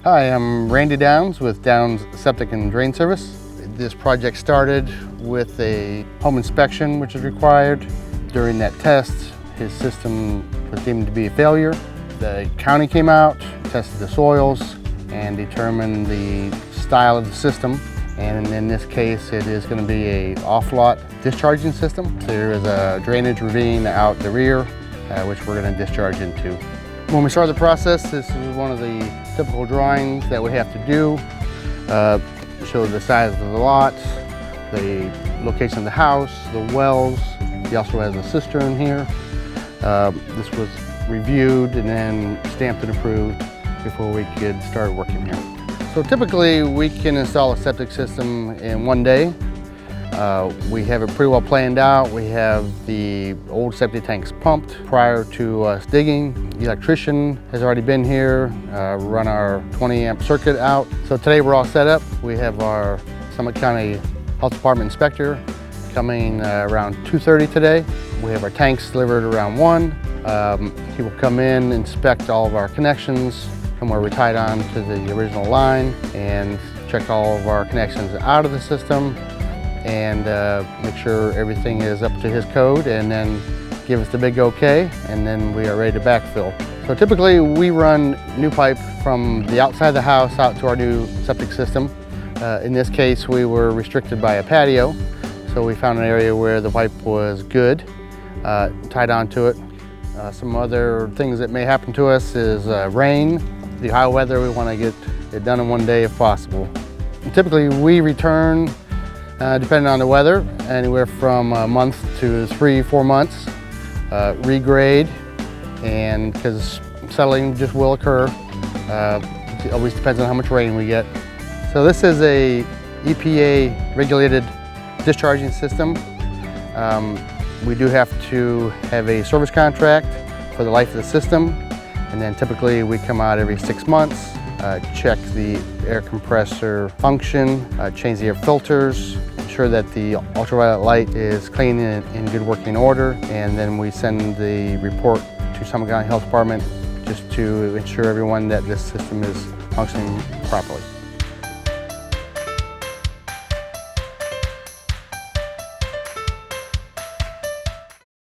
Hi, I'm Randy Downs with Downs Septic and Drain Service. This project started with a home inspection which is required. During that test, his system was deemed to be a failure. The county came out, tested the soils, and determined the style of the system. And in this case, it is going to be a off-lot discharging system. There is a drainage ravine out the rear, which we're going to discharge into. When we started the process, this is one of the typical drawings that we have to do. Show the size of the lot, the location of the house, the wells. He also has a cistern here. This was reviewed and then stamped and approved before we could start working here. So typically we can install a septic system in one day. We have it pretty well planned out. We have the old septic tanks pumped prior to us digging. The electrician has already been here, run our 20 amp circuit out. So today we're all set up. We have our Summit County Health Department inspector coming around 2:30 today. We have our tanks delivered around 1. He will come in, inspect all of our connections from where we tied on to the original line and check all of our connections out of the system and make sure everything is up to his code, and then give us the big okay, and then we are ready to backfill. So typically we run new pipe from the outside of the house out to our new septic system. In this case, we were restricted by a patio, so we found an area where the pipe was good, tied onto it. Some other things that may happen to us is rain. The high weather, we want to get it done in one day if possible. And typically we return, depending on the weather, anywhere from a month to 3-4 months. Regrade, and because settling just will occur. It always depends on how much rain we get. So this is a EPA regulated discharging system. We do have to have a service contract for the life of the system, and then typically we come out every 6 months, check the air compressor function, change the air filters, ensure that the ultraviolet light is clean and in good working order, and then we send the report to Summit County Health Department just to ensure everyone that this system is functioning properly.